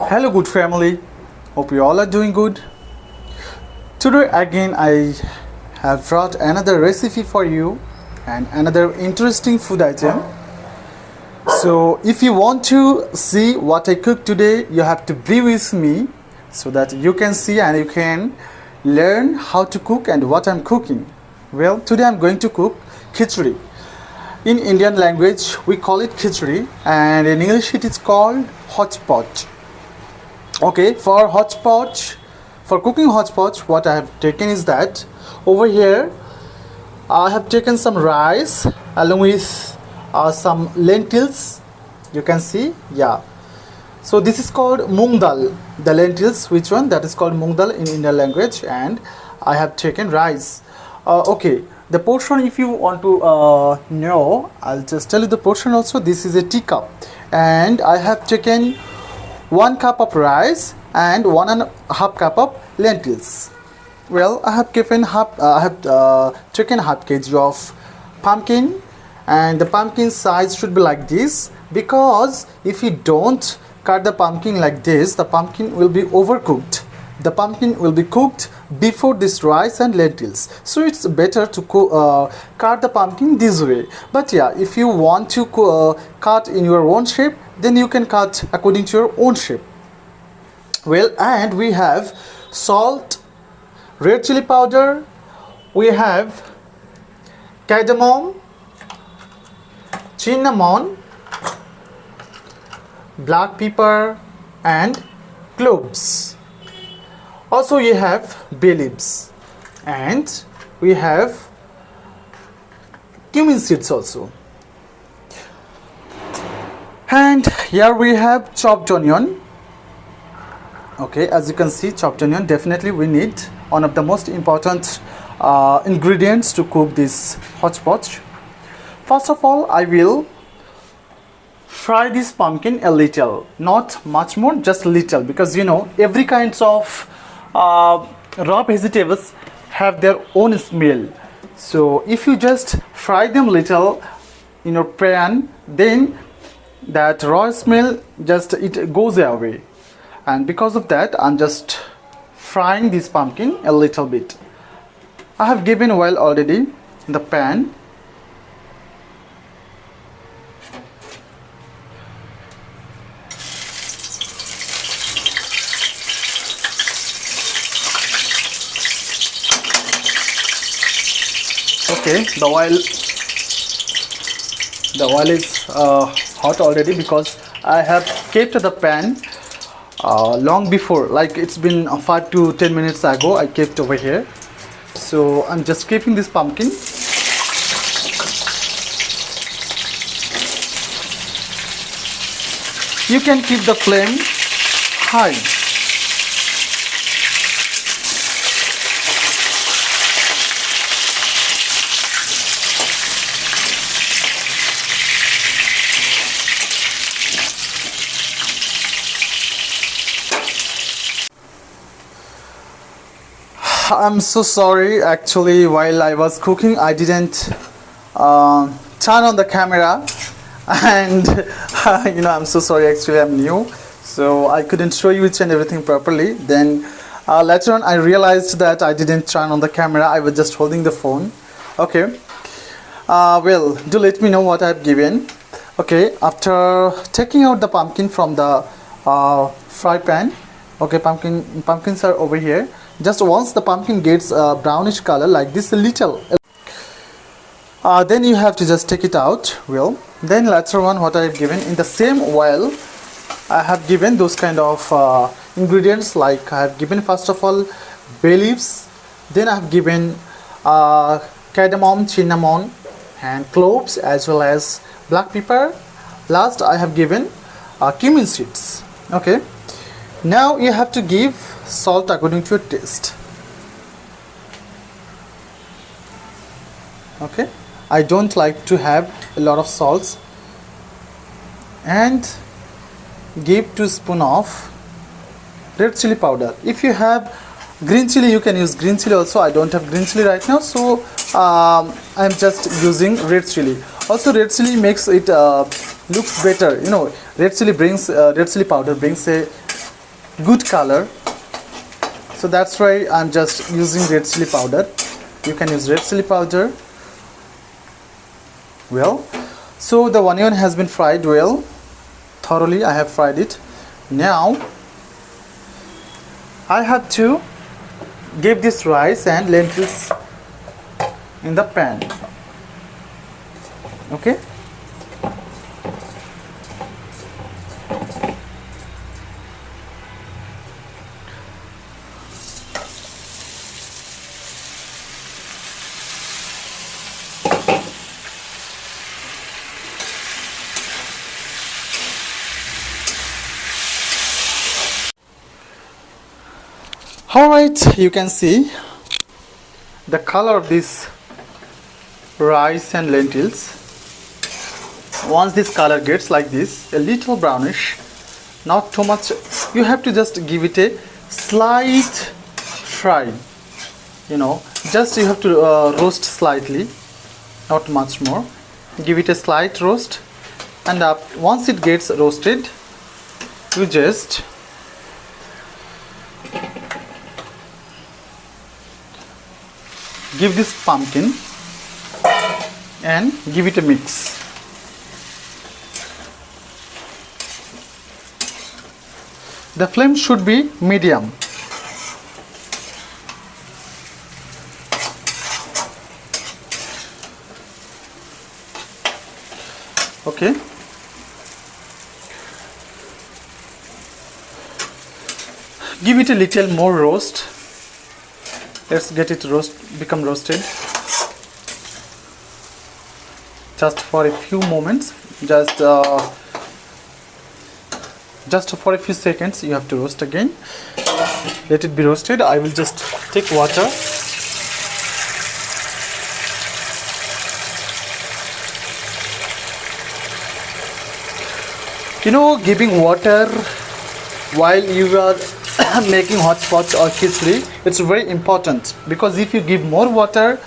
Hello, good family. Hope you all are doing good. Today, again, I have brought another recipe for you and another interesting food item. So, if you want to see what I cook today, you have to be with me so that you can see and you can learn how to cook and what I'm cooking. Well, today I'm going to cook khichdi. In Indian language, we call it khichdi, and in English, it is called hotchpotch. Okay, for hotchpotch, for cooking hotchpotch, what I have taken is that over here I have taken some rice along with some lentils. You can see, yeah. So this is called moong dal. The lentils, which one? That is called moong dal in Indian language, and I have taken rice. Okay, the portion, if you want to know, I'll just tell you the portion also. This is a teacup, and I have taken 1 cup of rice and 1.5 cup of lentils. Well, I have taken half kg of pumpkin, and the pumpkin size should be like this, because if you don't cut the pumpkin like this, the pumpkin will be overcooked. The pumpkin will be cooked before this rice and lentils, so it's better to cut the pumpkin this way. But yeah, if you want to cut in your own shape, then you can cut according to your own shape. Well, and we have salt, red chili powder, we have cardamom, cinnamon, black pepper, and cloves. Also, you have bay leaves, and we have cumin seeds also. And here we have chopped onion. Okay, as you can see, chopped onion, definitely we need one of the most important ingredients to cook this hotchpotch. First of all, I will fry this pumpkin a little, not much more, just a little, because you know every kinds of raw vegetables have their own smell. So if you just fry them little in your pan, then that raw smell just it goes away, and because of that I'm just frying this pumpkin a little bit. I have given oil already in the pan. Okay, the oil is hot already, because I have kept the pan long before, like it's been 5 to 10 minutes ago I kept over here. So I'm just keeping this pumpkin. You can keep the flame high. I'm so sorry, actually while I was cooking I didn't turn on the camera, and you know, I'm so sorry, actually I'm new, so I couldn't show you each and everything properly. Then later on I realized that I didn't turn on the camera, I was just holding the phone. Okay, well, do let me know what I've given. Okay, after taking out the pumpkin from the fry pan, okay, pumpkins are over here. Just once the pumpkin gets a brownish color like this a little, then you have to just take it out. Well, then later on what I have given in the same oil, I have given those kind of ingredients, like I have given first of all bay leaves, then I have given cardamom, cinnamon and cloves, as well as black pepper. Last I have given cumin seeds. Okay, now you have to give salt according to your taste. Okay, I don't like to have a lot of salts. And give 2 spoons of red chili powder. If you have green chili, you can use green chili also. I don't have green chili right now, so I'm just using red chili. Also, red chili makes it looks better. You know, red chili powder brings a good color. So that's why I'm just using red chili powder. You can use red chili powder. Well, so the onion has been fried well, thoroughly. I have fried it. Now I have to give this rice and lentils in the pan. Okay. Alright, you can see the color of this rice and lentils. Once this color gets like this, a little brownish, not too much, you have to just give it a slight fry. You know, just you have to roast slightly, not much more. Give it a slight roast, and once it gets roasted, you just give this pumpkin and give it a mix. The flame should be medium. Okay. Give it a little more roast. Let's get it become roasted. Just for a few moments, just for a few seconds, you have to roast again. Let it be roasted. I will just take water. You know, giving water while you are making hotchpotch or khichdi, it's very important, because if you give more water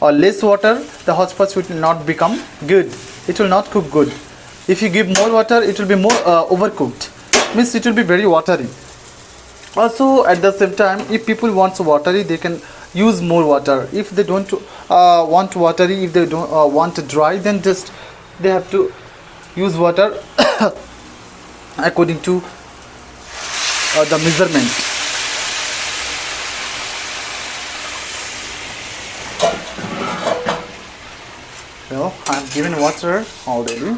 or less water, the hotchpotch will not become good. It will not cook good. If you give more water, it will be more overcooked. Means it will be very watery. Also, at the same time, if people want watery, they can use more water. If they don't want watery, if they don't want dry, then just they have to use water according to the measurement. Well, I've given water already.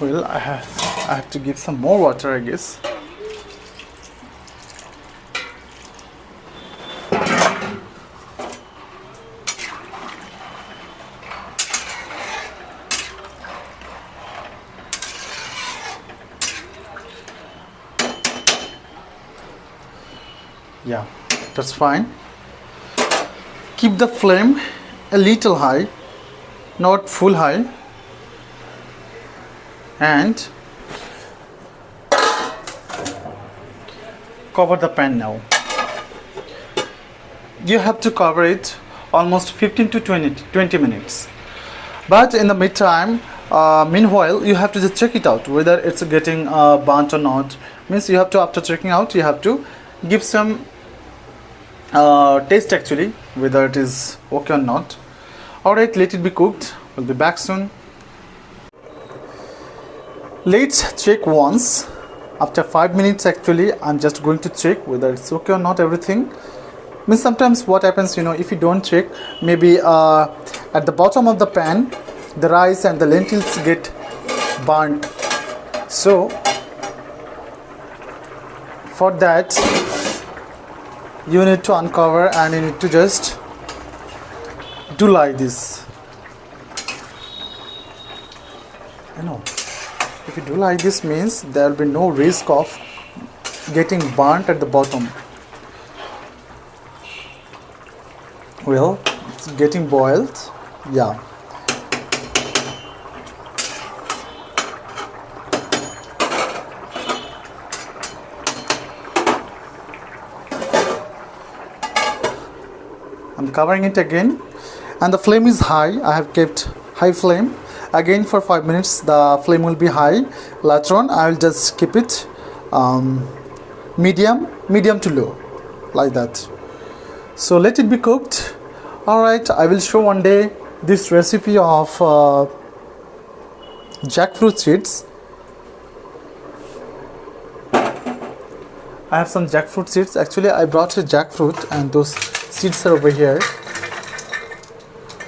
Well, I have to give some more water, I guess. Yeah, that's fine. Keep the flame a little high, not full high. And cover the pan now. You have to cover it almost 15 to 20 minutes. But in the meanwhile, you have to just check it out whether it's getting burnt or not. Means you have to, after checking out, you have to give some taste actually, whether it is okay or not. Alright, let it be cooked. We'll be back soon. Let's check once. After 5 minutes actually, I'm just going to check whether it's okay or not, everything. Means sometimes what happens, you know, if you don't check, maybe at the bottom of the pan, the rice and the lentils get burnt. So for that, you need to uncover and you need to just do like this. You know, if you do like this, means there will be no risk of getting burnt at the bottom. Well, it's getting boiled. Yeah. I'm covering it again, and the flame is high. I have kept high flame. Again for 5 minutes the flame will be high. Later on I will just keep it medium to low, like that. So let it be cooked. Alright, I will show one day this recipe of jackfruit seeds. I have some jackfruit seeds. Actually I brought a jackfruit and those seeds are over here,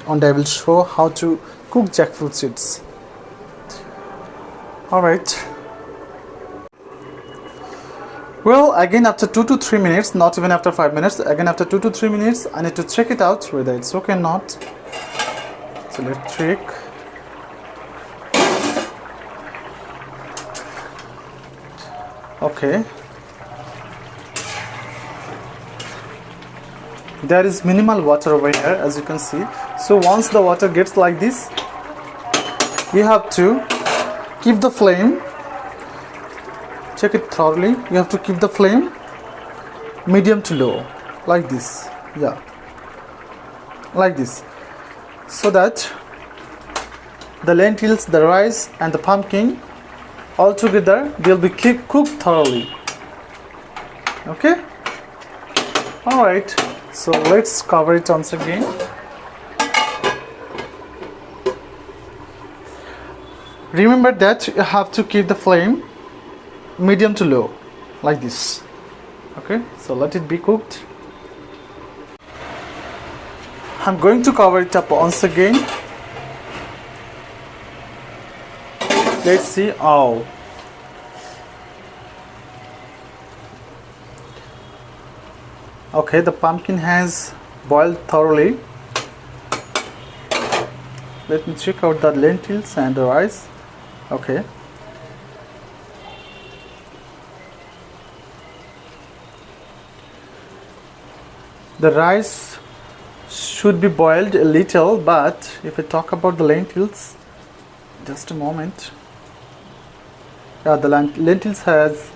and I will show how to cook jackfruit seeds. Alright. Well, again after 2 to 3 minutes, not even after 5 minutes, again after 2 to 3 minutes, I need to check it out whether it's okay or not. So let's check. Okay. There is minimal water over here, as you can see. So once the water gets like this, you have to keep the flame, check it thoroughly. You have to keep the flame medium to low, like this. Yeah, like this, so that the lentils, the rice and the pumpkin all together, they'll be cooked thoroughly. Okay. All right, so let's cover it once again. Remember that you have to keep the flame medium to low, like this. Okay, so let it be cooked. I'm going to cover it up once again. Let's see. Oh, okay, the pumpkin has boiled thoroughly. Let me check out the lentils and the rice. Okay. The rice should be boiled a little, but if I talk about the lentils, just a moment. Yeah, the lentils has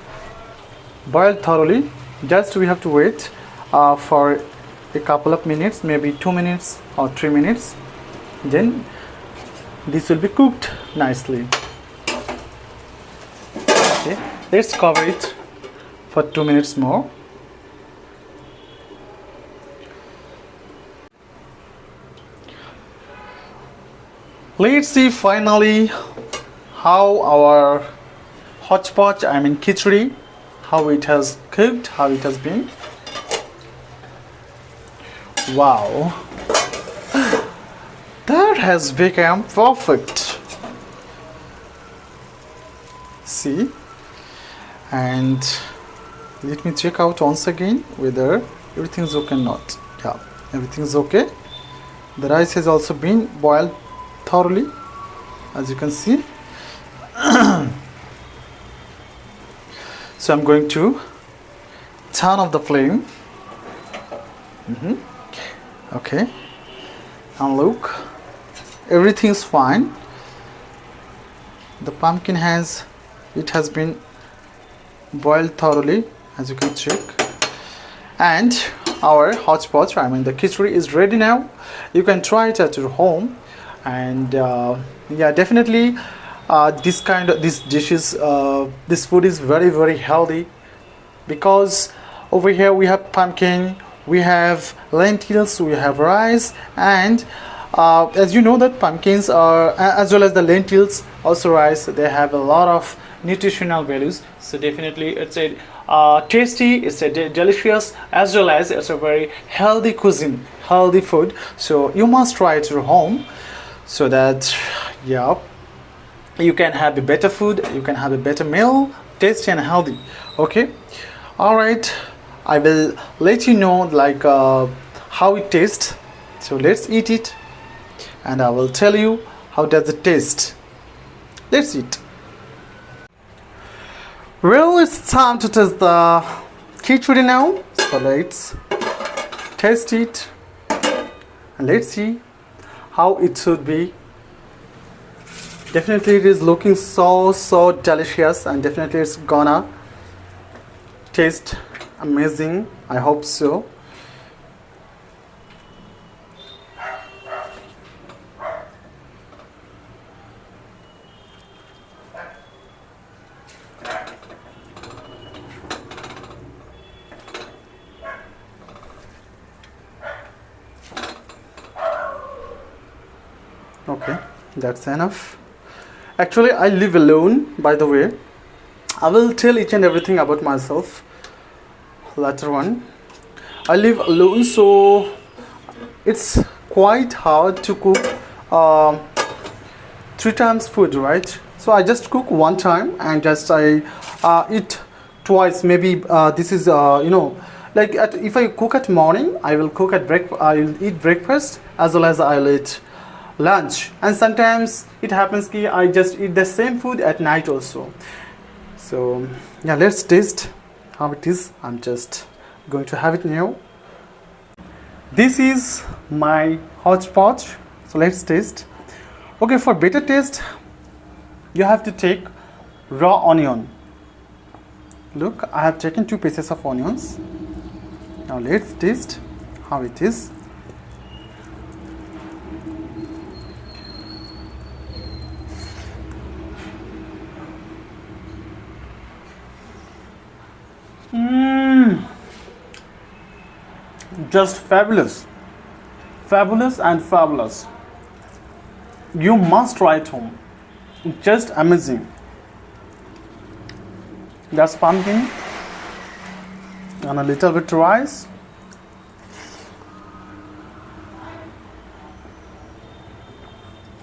boiled thoroughly. Just we have to wait for a couple of minutes, maybe 2 minutes or 3 minutes. Then this will be cooked nicely. Okay, let's cover it for 2 minutes more. Let's see finally how our hotchpotch, I mean khichdi, how it has cooked, how it has been. Wow, that has become perfect. See, and let me check out once again whether everything's okay or not. Yeah, everything's okay. The rice has also been boiled thoroughly, as you can see. So I'm going to turn off the flame. Okay, and look, everything is fine. The pumpkin has been boiled thoroughly, as you can check, and our hotchpotch, I mean the khichdi, is ready now. You can try it at your home, and yeah, definitely these dishes, this food is very, very healthy, because over here we have pumpkin, we have lentils, we have rice, and as you know that pumpkins are, as well as the lentils, also rice, they have a lot of nutritional values. So definitely it's a tasty, it's a delicious, as well as it's a very healthy cuisine, healthy food. So you must try it at your home, so that yeah, you can have a better food, you can have a better meal, tasty and healthy. Okay, all right, I will let you know like how it tastes. So let's eat it, and I will tell you how does it taste. Let's eat. Well, it's time to taste the khichdi now. So let's taste it. And let's see how it should be. Definitely it is looking so delicious, and definitely it's gonna taste amazing. I hope so. Okay, that's enough. Actually, I live alone, by the way. I will tell each and everything about myself later on. I live alone, so it's quite hard to cook uh, 3 times food, right? So I just cook one time, and just I eat twice. Maybe this is like if I cook at morning, I will cook at I will eat breakfast as well as I'll eat lunch, and sometimes it happens that I just eat the same food at night also. So yeah, let's taste how it is. I'm just going to have it now. This is my hotchpotch, so let's taste. Okay, for better taste, you have to take raw onion. Look, I have taken 2 pieces of onions. Now let's taste how it is. Just fabulous. Fabulous and fabulous. You must try it home. Just amazing. That's pumpkin and a little bit rice.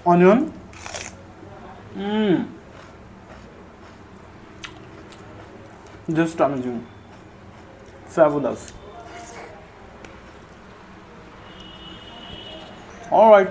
Onion. Just amazing. Fabulous. All right.